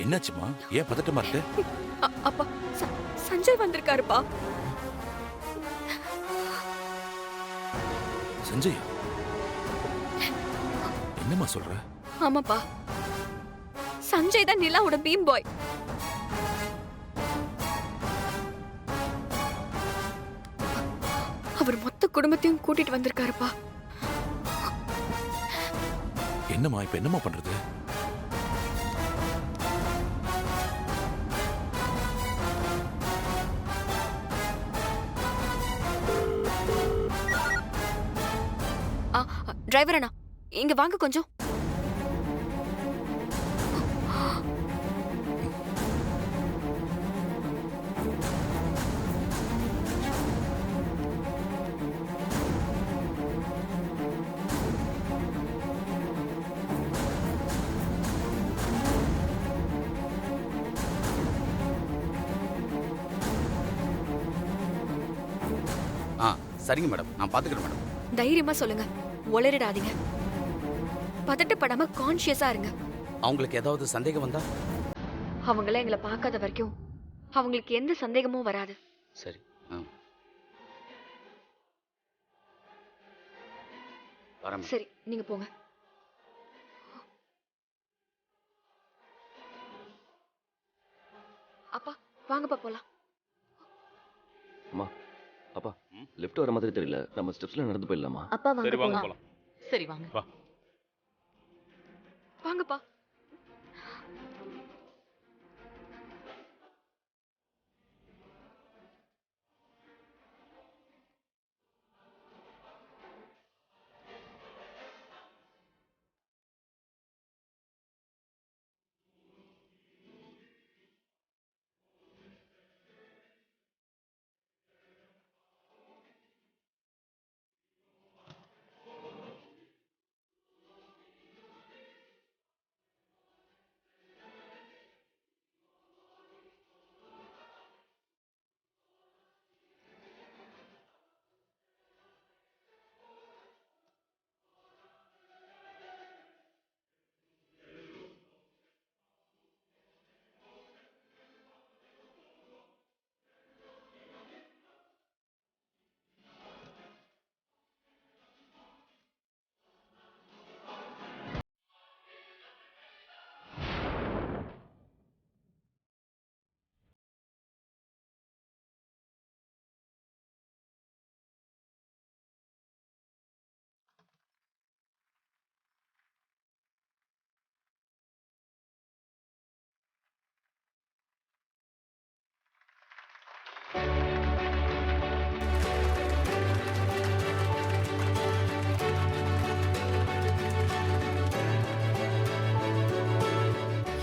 என்னாச்சுமா? ஏன் பதட்டமா இருக்கு? அப்பா சஞ்சய் வந்திருக்காருப்பா. சஞ்சய் என்னம்மா சொல்ற? ஆமாப்பா, சஞ்சய் தான் நிலாவோட பீம் பாய். அவர் மொத்த குடும்பத்தையும் கூட்டிட்டு வந்திருக்காருப்பா. என்னம்மா இப்ப என்னம்மா பண்றது? டிரைவர் அண்ணா, இங்க வாங்க கொஞ்சம். சரிங்க மேடம், நான் பாத்துக்கிறேன் மேடம். தைரியமா சொல்லுங்க, ஒளரிடாதீங்க. பதட்டப்படாம கான்ஷியஸா இருங்க. அவங்களுக்கு ஏதாவது சந்தேகம் வந்தா? அவங்கள எங்களை பார்க்காத வரைக்கும் அவங்களுக்கு எந்த சந்தேகமும் வராது. சரி. வரேன். சரி, நீங்க போங்க. அப்பா வாங்கப்பா போலாம். அம்மா, அப்பா, லிஃப்ட் வர மாதிரி தெரியல. நம்ம ஸ்டெப்ஸ்ல நடந்து போயிடலாமா? அப்பா சரி வாங்க வாங்க போலாம். சரி வாங்க. வா. வாங்கப்பா.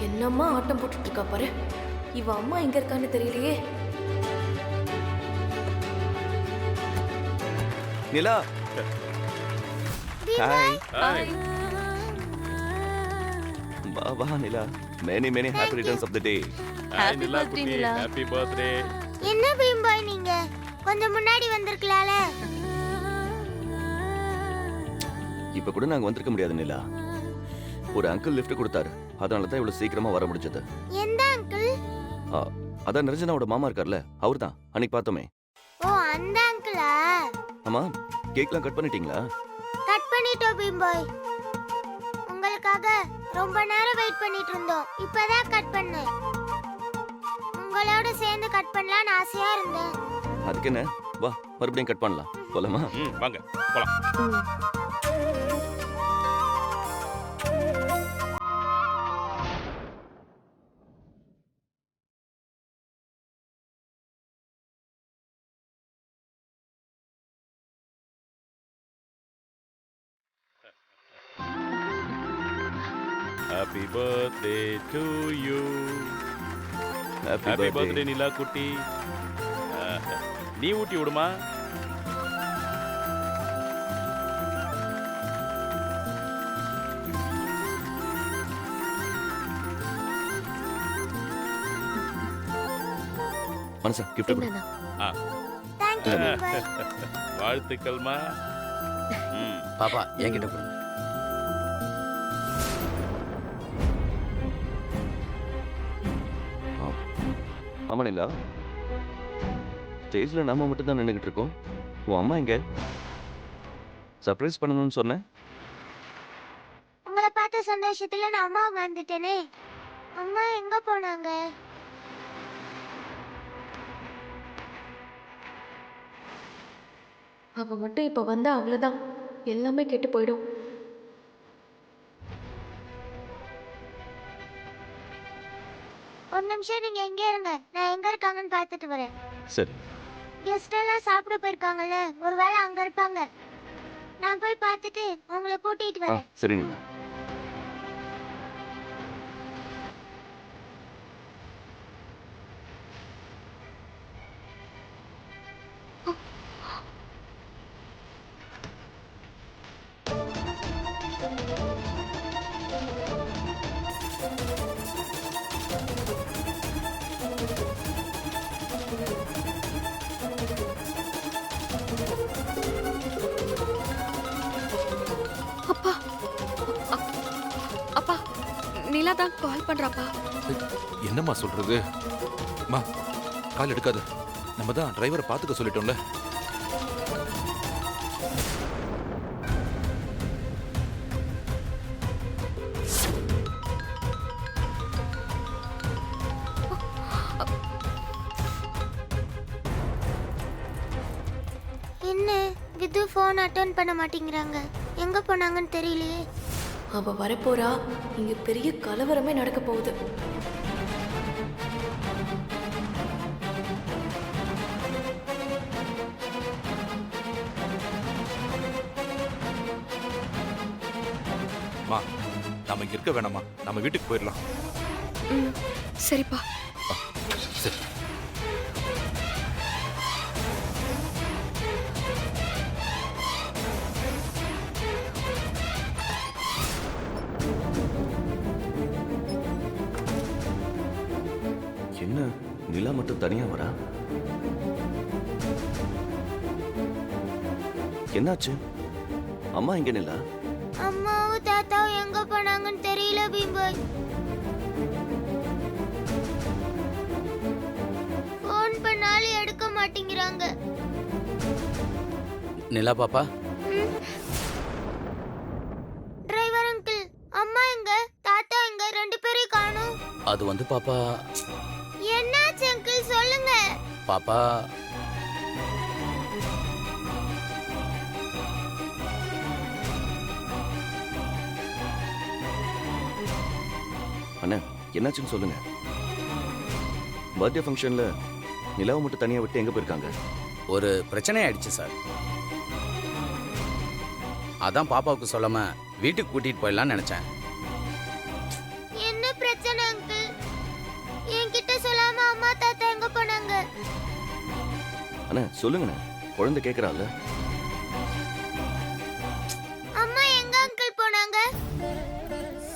என்னம்மா ஆட்டம் போட்டுட்டு இருக்கா பாரு. இவ அம்மா எங்க இருக்கான்னு தெரியலையே. நிலா, ஹாய். வா வா நிலா. Many many happy returns of the day. Hi நிலா குட்டி, ஹேப்பி பர்த்டே. என்ன பீம் பாய் நீங்க கொஞ்சம் முன்னாடி வந்திருக்கலாம்ல. இப்ப கூட நாங்க வந்திருக்க முடியாது நிலா. ஒரு அங்கிள் லிஃப்ட் கொடுத்தாரு, அதனால தான் இவ்வளவு சீக்கிரமா வர முடிஞ்சது. எந்த அங்கிள்? அதான் நிரஞ்சனாவோட மாமா இருக்கார்ல, அவர்தான் அன்னைக்கு பார்த்தோமே. ஓ அந்த அங்கிளா? ஆமா, கேக்லாம் கட் பண்ணிட்டீங்களா? கட் பண்ணிட்டோம் பீம் பாய். உங்களுக்காக ரொம்ப நேரம் வெயிட் பண்ணிட்டு இருந்தோம். இப்பதான் கட் பண்ணேன். உங்களோட சேர்ந்து கட் பண்ணலாம்னு ஆசையா இருந்தேன். அதுக்கு என்ன, வா மறுபடியும் கட் பண்ணலாம். போலாமா? வாங்க போலாம். Happy birthday to you. Happy birthday நிலா குட்டி. நீ ஊட்டி விடுமா? மனசா gift கொடு. Thank you பீம் பாய். வாழ்த்துக்கள்மா. பாப்பா என்கிட்ட கொடு. ஆமா நிலா, ஸ்டேஜ்ல நாம மட்டும் தான் நின்றுகிட்டு இருக்கோம். உன் அம்மா எங்க? சர்ப்ரைஸ் பண்ணணும்னு சொன்னேன். உங்களை பார்த்த சந்தோஷத்துல நான் அம்மா வந்துட்டேனே. அம்மா எங்க போனாங்க? அவ மட்டும் இப்ப வந்தா அவ்வளவுதான், எல்லாமே கெட்டு போயிடும். ஒரு நிமிஷம் நீங்க எங்க இருங்க, நான் எங்க இருக்காங்கன்னு பார்த்துட்டு வரேன். சரி. கெஸ்ட் எல்லாம் சாப்பிட போயிருக்காங்கல்ல, ஒருவேளை அங்க இருப்பாங்க. நான் போய் பார்த்துட்டு உங்களை கூட்டிட்டு வரேன். சரி நிலா. அப்பா அப்பா நிலா தான் கால் பண்றாப்பா. என்னம்மா சொல்றது? மா கால் எடுக்காத. நம்ம தான் டிரைவரை பார்த்துக்க சொல்லிட்டோம்ல. என்ன விது ஃபோன் அட்டெண்ட் பண்ண மாட்டேங்கிறாங்க, எங்க போனாங்கன்னு தெரியலையே. அவ வரப்போறா, இங்க பெரிய கலவரமே நடக்க போகுது. மா நாம இங்க இருக்க வேணாமா? நம்ம வீட்டுக்கு போயிடலாம். ம், சரிப்பா. சரி. என்ன நிலா மட்டும் தனியா வரா? என்னாச்சு? அம்மா எங்க நிலா? அம்மாவும் தாத்தாவும் எங்க போனாங்கன்னு தெரியல பீம்பாய். ஃபோன் பண்ணாலும் எடுக்க மாட்டேங்கிறாங்க. நிலா பாப்பா, டிரைவர் அங்கிள், அம்மா எங்க, தாத்தா எங்க, ரெண்டு பேரையும் காணோம். அது வந்து பாப்பா, என்னாச்சு அங்கிள் சொல்லுங்க. பாப்பா அண்ணா என்னாச்சுன்னு சொல்லுங்க. பர்த்டே ஃபங்க்ஷன்ல நிலாவை மட்டும் தனியா விட்டு எங்க போயிருக்காங்க? ஒரு பிரச்சனை ஆயிடுச்சு சார். அதான் பாப்பாவுக்கு சொல்லாம வீட்டுக்கு கூட்டிட்டு போயிடலாம்னு நினைச்சேன். என்ன பிரச்சனை அங்கிள்? என்கிட்ட சொல்லாம அம்மா தாத்தா எங்க போனாங்க? அண்ணா சொல்லுங்கண்ணே, குழந்தை கேட்கறாள். அம்மா எங்க அங்கிள் போனாங்க?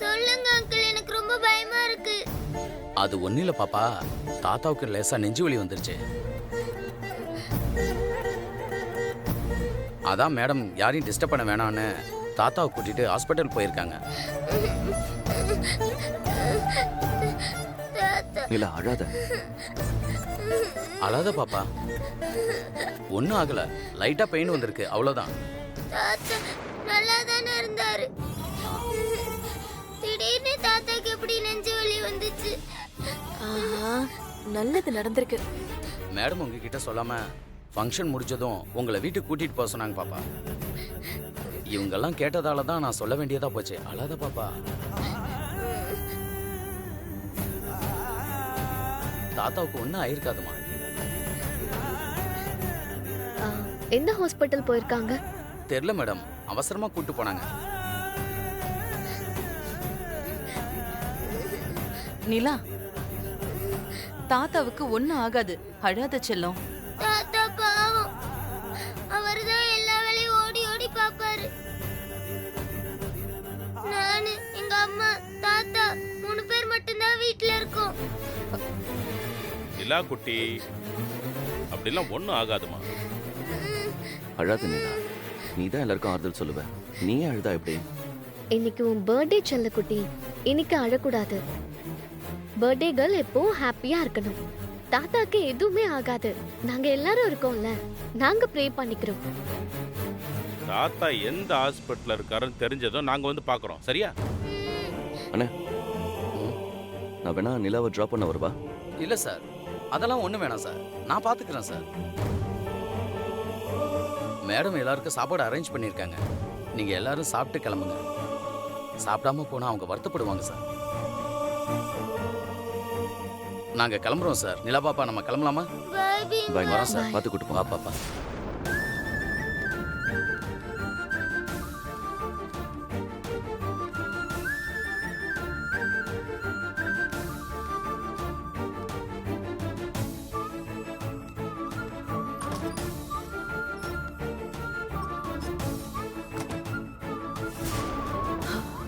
சொல்லுங்க அங்கிள், எனக்கு ரொம்ப பயமா இருக்கு. அது ஒன்றும் இல்லை பாப்பா, தாத்தாவுக்கு லேசா நெஞ்சு வலி வந்துருச்சு. அதான் மேடம் யாரையும் டிஸ்டர்ப் பண்ண வேணாம்னு தாத்தாவை கூட்டிட்டு ஹாஸ்பிட்டல் போயிருக்காங்க. நிலா அழாத. அழாத பாப்பா, ஒன்றும் ஆகல, லைட்டா பெயின் வந்திருக்கு, அவ்வளோதான். தாத்தா நல்லா தானே இருந்தாரு, திடீர்னு தாத்தாக்கு எப்படி நெஞ்சு வலி வந்துச்சு? ஆஹா, நல்லது நடந்திருக்கு. மேடம் உங்ககிட்ட சொல்லாம ஃபங்க்ஷன் முடிஞ்சதும் உங்களை வீட்டுக்கு கூட்டிட்டு போக சொன்னாங்க பாப்பா. இவங்கெல்லாம் கேட்டதால தான் நான் சொல்ல வேண்டியதா போச்சு. அழாத பாப்பா. தாத்தாவுக்கு ஒன்றும் ஆயிருக்காதுமா. எந்த ஹாஸ்பிட்டல் போயிருக்காங்க? தெரியல மேடம், அவசரமா கூட்டு போனாங்க. நிலா, தாத்தாவுக்கு ஒண்ணும் ஆகாது, அழாத செல்லம். தாத்தா பாவம், அவர்தான் எல்லா வேலையும் ஓடி ஓடி பாப்பாரு. நானு, எங்க அம்மா, தாத்தா 3 பேர் மட்டும்தான் வீட்ல இருக்கோம். நிலா குட்டி, அப்படிலாம் ஒன்றும் ஆகாதுமா. அழாத நிலா, நீ தான் எல்லாருக்கும் ஆறுதல் சொல்லுவ. நீயே அழுதா எப்படி? இன்னைக்கு உன் பர்த்டே செல்லக்குட்டி, இன்னைக்கு அழக்கூடாது. பர்த்டே கேர்ள் எப்பவும் ஹாப்பியா இருக்கணும். தாத்தாக்கு எதுவுமே ஆகாது. நாங்க எல்லாரும் இருக்கோம்ல, நாங்க ப்ரே பண்ணிக்கிறோம். தாத்தா எந்த ஹாஸ்பிட்டல்ல இருக்காருன்னு தெரிஞ்சதும் நாங்க வந்து பார்க்குறோம். சரியா? நான் வேணா நிலாவை ட்ராப் பண்ண வருவா? இல்ல சார், அதெல்லாம் ஒண்ணு வேணாம் சார், நான் பாத்துக்கிறேன் சார். மேடம் எல்லாருக்கும் சாப்பாடு அரேஞ்ச் பண்ணியிருக்காங்க. நீங்க எல்லாரும் சாப்பிட்டு கிளம்புங்க. சாப்பிடாம போனா அவங்க வருத்தப்படுவாங்க சார். நாங்க கிளம்புறோம் சார். நிலா பாப்பா, நம்ம கிளம்பலாமா? பாய் பாய், பீம்பாய். வரோம் சார். பார்த்து கூட்டு போ. வா பாப்பா.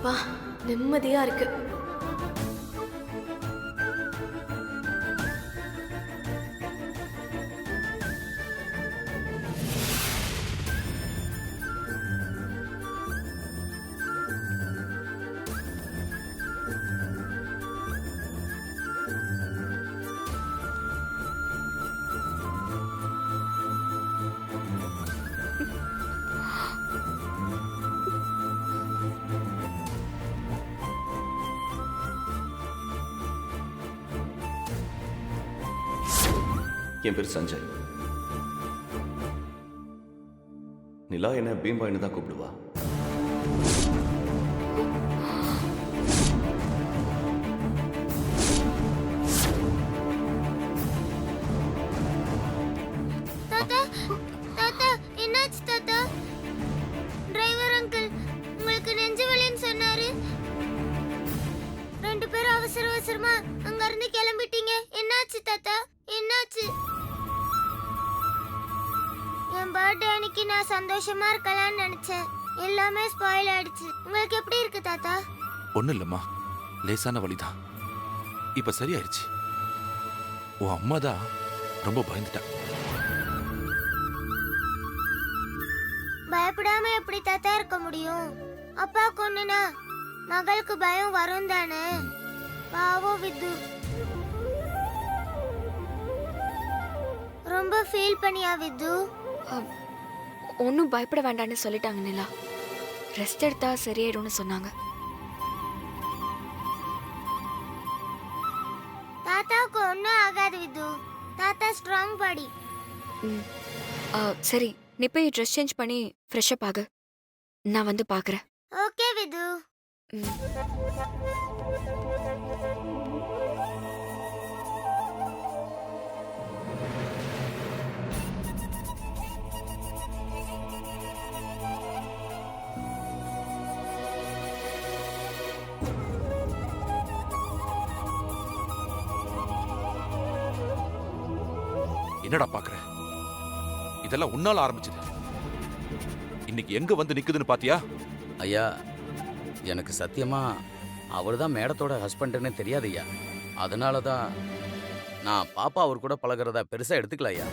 வா, நிம்மதியா இருக்கு. என் பேர் சஞ்சய். நிலா என்ன பீம்பாய்னு தான் கூப்பிடுவா. தாத்தா தாத்தா என்னாச்சு தாத்தா? டிரைவர் அங்கிள் உங்களுக்கு நெஞ்சு வலின்னு சொன்னாரு. ரெண்டு பேரும் அவசர அவசரமா அங்க இருந்து கிளம்பிட்டீங்க. என்னாச்சு தாத்தா? என்னாச்சு? என் பர்த்டே அன்னைக்கு நான் சந்தோஷமா இருக்கலாம்னு நினைச்சேன். எல்லாமே ஸ்பாயில் ஆயிடுச்சு. உங்களுக்கு எப்படி இருக்கு தாத்தா? ஒன்றும் இல்லைம்மா, லேசான வலிதான். இப்போ சரியாயிருச்சு. உன் அம்மா தான் ரொம்ப பயந்துட்டா. பயப்படாம எப்படி தாத்தா இருக்க முடியும்? அப்பா கொன்னுனா மகளுக்கு பயம் வரும் தானே. பாவம் வித்து. ரொம்ப ஃபீல் பண்ணியா வித்து? ஒன்றும் பயப்பட வேண்டாம்னு சொல்லிட்டாங்க நிலா. ரெஸ்ட் எடுத்தா சரியாயிடும்னு சொன்னாங்க. தாத்தாவுக்கு ஒன்றும் ஆகாது வித்து. தாத்தா ஸ்ட்ராங் பாடி. சரி, நீ போய் ட்ரெஸ் சேஞ்ச் பண்ணி ஃப்ரெஷ் அப் ஆகு. நான் வந்து பார்க்குறேன். ஓகே விது. என்னடா பாக்குற? இதெல்லாம் உன்னால ஆரம்பிச்சது. இன்னைக்கு எங்க வந்து நிக்குதுன்னு பாத்தியா? ஐயா, எனக்கு சத்தியமா அவர் தான் மேடத்தோட ஹஸ்பண்டுன்னு தெரியாது ஐயா. அதனால தான் நான் பாப்பா அவர் கூட பழகிறதா பெருசா எடுத்துக்கல ஐயா.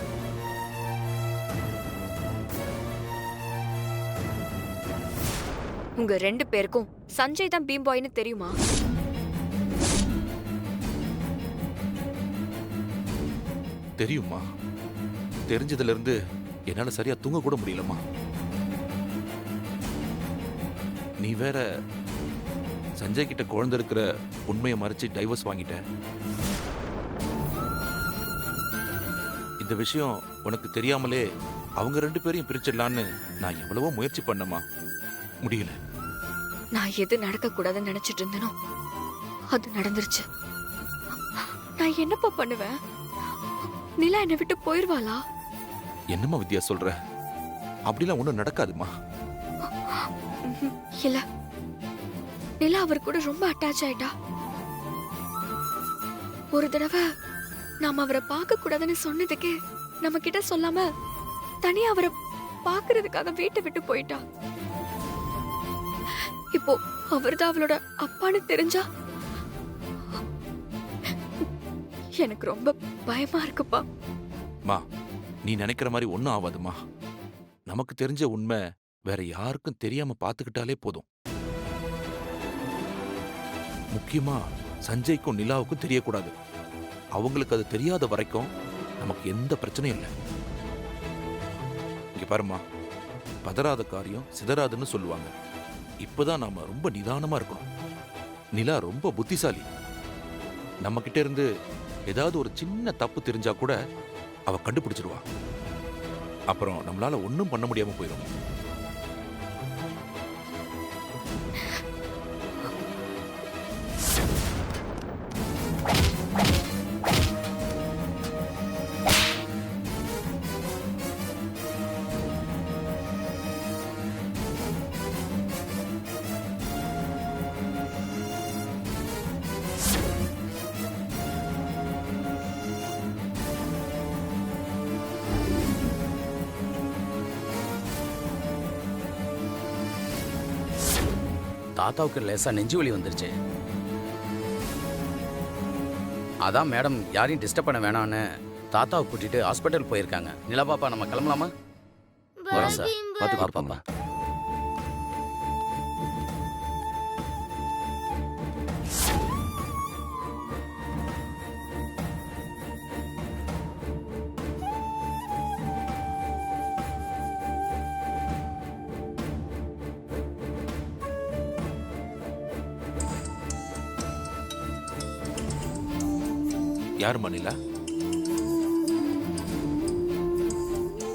உங்க ரெண்டு பேருக்கும் சஞ்சய் தான் பீம் பாய்னு தெரியுமா? தெரியுமா? தெரிஞ்சதுல இருந்து என்னால சரியா தூங்க கூட முடியலம்மா. நீ வேற சஞ்சய் கிட்ட குழந்தை இருக்கிற உண்மையை மறைச்சு டைவர்ஸ் வாங்கிட்ட. இந்த விஷயம் உனக்கு தெரியாமலே அவங்க ரெண்டு பேரையும் பிரிச்சிடலான்னு நான் எவ்வளவோ முயற்சி பண்ணமா, முடியல. நான் எது நடக்க கூடாதுன்னு நினைச்சிட்டு இருந்தேனோ அது நடந்துருச்சு. நான் என்னப்பா பண்ணுவேன்? நிலா என்னை விட்டு போயிருவாளா? என்னம்மா வித்யா சொல்ற? அப்படிலாம் ஒண்ணும் நடக்காதுமா. இல்ல, நிலா அவர் கூட ரொம்ப அட்டாச் ஆயிட்டா. ஒரு தடவை நாம அவரை பார்க்க கூடாதுன்னு சொன்னதுக்கு நம்ம கிட்ட சொல்லாம தனியா அவரை பார்க்கறதுக்காக வீட்டை விட்டு போயிட்டா. இப்போ அவர்தான் அவளோட அப்பான்னு தெரிஞ்சா எனக்கு ரொம்ப பயமா இருக்குப்பா. மா, நீ நினைக்கிற மாதிரி ஒன்னும் ஆகாதுமா. நமக்கு தெரிஞ்ச உண்மை வேற யாருக்கும் தெரியாம பாத்துக்கிட்டாலே போதும். முக்கியமா சஞ்சய்க்கும் நிலாவுக்கும் தெரியக்கூடாது. அவங்களுக்கு அது தெரியாத வரைக்கும் நமக்கு எந்த பிரச்சனையும் இல்லை. இங்க பாருமா, பதறாத காரியம் சிதறாதுன்னு சொல்லுவாங்க. இப்பதான் நாம ரொம்ப நிதானமா இருக்கணும். நிலா ரொம்ப புத்திசாலி. நம்ம கிட்ட இருந்து ஏதாவது ஒரு சின்ன தப்பு தெரிஞ்சா கூட அவ கண்டுபிடிச்சிருவா. அப்புறம் நம்மளால ஒன்றும் பண்ண முடியாம போயிடும். தாத்தாவுக்கு லேசா நெஞ்சு வலி வந்துருச்சு. அதான் மேடம் யாரையும் டிஸ்டர்ப் பண்ண வேணான்னு தாத்தாவை கூட்டிட்டு ஹாஸ்பிட்டல் போயிருக்காங்க. நிலா பாப்பா, நம்ம கிளம்பலாமா? வரோம் சார். பீம்பாய். பார்த்து பாப்பா. பாப்பா. யாருமா நிலா?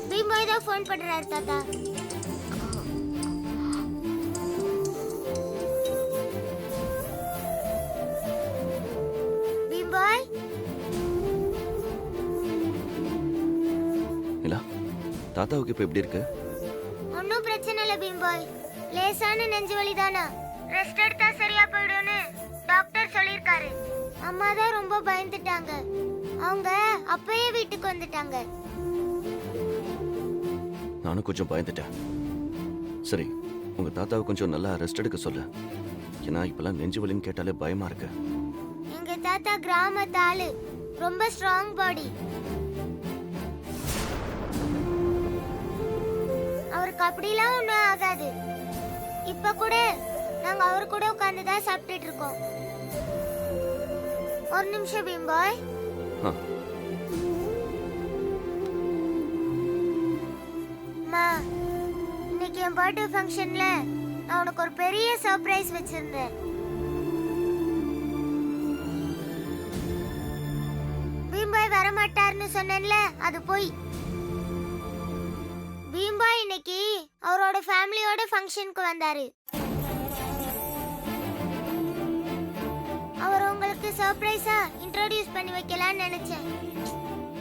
பீம்பாய் தான் ஃபோன் பண்றாரு தாத்தா. பீம்பாய், நிலா, தாத்தாவுக்கு இப்ப எப்படி இருக்கு? ஒன்னும் பிரச்சனை இல்ல பீம்பாய். லேசான நெஞ்சு வலி தானா, ரெஸ்ட் எடுத்தா சரியா போயிடும்னு டாக்டர் சொல்லிருக்காரு. அம்மா தான் ரொம்ப பயந்துட்டாங்க. அவங்க அப்பயே வீட்டுக்கு வந்துட்டாங்க. நானும் கொஞ்சம் பயந்துட்டேன். சரி, உங்க தாத்தாவை கொஞ்சம் நல்லா ரெஸ்ட் எடுக்க சொல்லு. ஏன்னா இப்பெல்லாம் நெஞ்சு வலின்னு கேட்டாலே பயமா இருக்கு. எங்க தாத்தா கிராமத்து ஆளு, ரொம்ப ஸ்ட்ராங் பாடி. அவருக்கு அப்படிலாம் ஒண்ணும் ஆகாது. இப்ப கூட நாங்க அவரு கூட உட்கார்ந்து தான் சாப்பிட்டுட்டு இருக்கோம். ஒரு நிமிஷம் பீம்பாய். ஆ. அம்மா, இன்னைக்கு என் பர்த்டே ஃபங்க்ஷன்ல நான் உனக்கு ஒரு பெரிய சர்ப்ரைஸ் வச்சிருந்தேன். பீம்பாய் வரமாட்டாருன்னு சொன்னேன்ல, அது போய். பீம்பாய் இன்னைக்கு அவரோட ஃபேமிலியோட ஃபங்க்ஷனுக்கு வந்தாரு. அவர் உங்களுக்கு சர்ப்ரைஸா இன்ட்ரோடியூஸ் பண்ணி வைக்கலாம்னு நினைச்சேன்.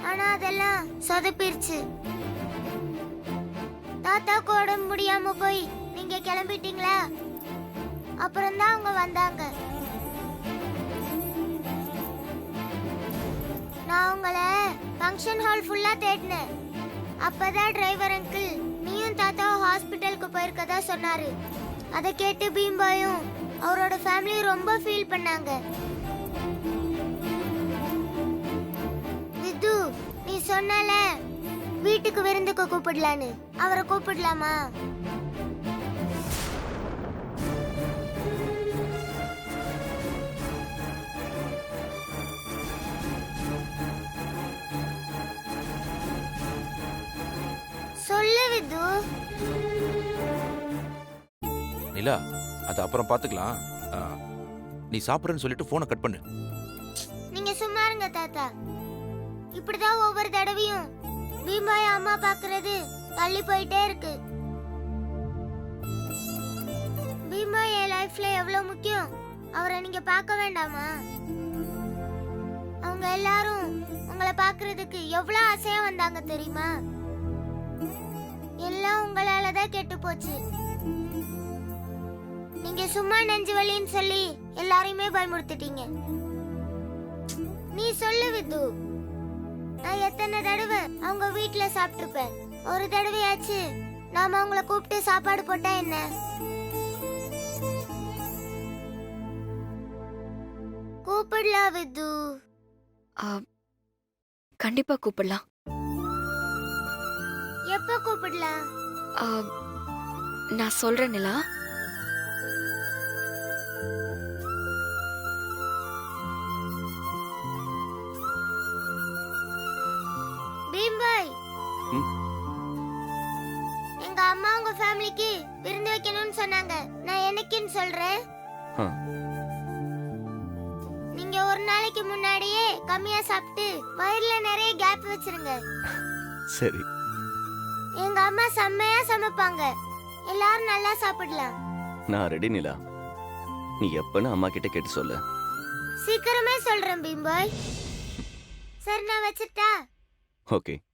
ஆனா அதெல்லாம் சொதப்பிருச்சு. தாத்தாக்கு உடம்பு முடியாம போய் நீங்க கிளம்பிட்டீங்களா? அப்புறம் தான் அவங்க வந்தாங்க. நான் உங்களை ஃபங்க்ஷன் ஹால் ஃபுல்லா தேடினேன். அப்பதான் டிரைவர் அங்கிள் நீயும் தாத்தாவும் ஹாஸ்பிட்டலுக்கு போயிருக்கதா சொன்னாரு. அதை கேட்டு பீம்பாயும் அவரோட ஃபேமிலி ரொம்ப ஃபீல் பண்ணாங்க. விது, நீ சொன்னல வீட்டுக்கு விருந்துக்கு கூப்பிடலான்னு, அவரை கூப்பிடலாமா? சொல்லு விது. நிலா, அது அப்புறம் பார்த்துக்கலாம். நீ சாப்பிட்றேன்னு சொல்லிட்டு ஃபோனை கட் பண்ணு. நீங்க சும்மா இருங்க தாத்தா. இப்படிதான் ஒவ்வொரு தடவையும் பீம்பாய் அம்மா பாக்குறது தள்ளி போயிட்டே இருக்கு. பீம்பாய் என் லைஃப்ல எவ்வளவு முக்கியம், அவரை நீங்க பார்க்க வேண்டாமா? அவங்க எல்லாரும் உங்களை பார்க்கிறதுக்கு எவ்வளவு ஆசையா வந்தாங்க தெரியுமா? எல்லாம் உங்களால தான் கெட்டு போச்சு. நீங்க சும்மா நெஞ்சு வலின்னு சொல்லி எல்லாரையுமே பயமுறுத்திட்டீங்க. நீ சொல்லு விது, நான் எத்தனை தடவை அவங்க வீட்டுல சாப்பிட்டுருப்பேன். ஒரு தடவையாச்சு நாம அவங்கள கூப்பிட்டு சாப்பாடு போட்டா என்ன? கூப்பிடலாம் விது. கண்டிப்பா கூப்பிடலாம். எப்ப கூப்பிடலாம்? நான் சொல்றேன் நிலா. நாளைக்கு விருந்து வைக்கணும்னு சொன்னாங்க. நான் என்னைக்குன்னு சொல்றேன். ஆ. நீங்க ஒரு நாளைக்கு முன்னாடியே கம்மியா சாப்பிட்டு வயிறுல நிறைய கேப் வச்சிருங்க. சரி. எங்க அம்மா செம்மையா சமைப்பாங்க. எல்லாரும் நல்லா சாப்பிடலாம். நான் ரெடி நிலா. நீ எப்பன்னு அம்மா கிட்ட கேட்டு சொல்லு. சீக்கிரமே சொல்றேன் பீம்பாய். சரி நான் வச்சிட்டா. ஓகே.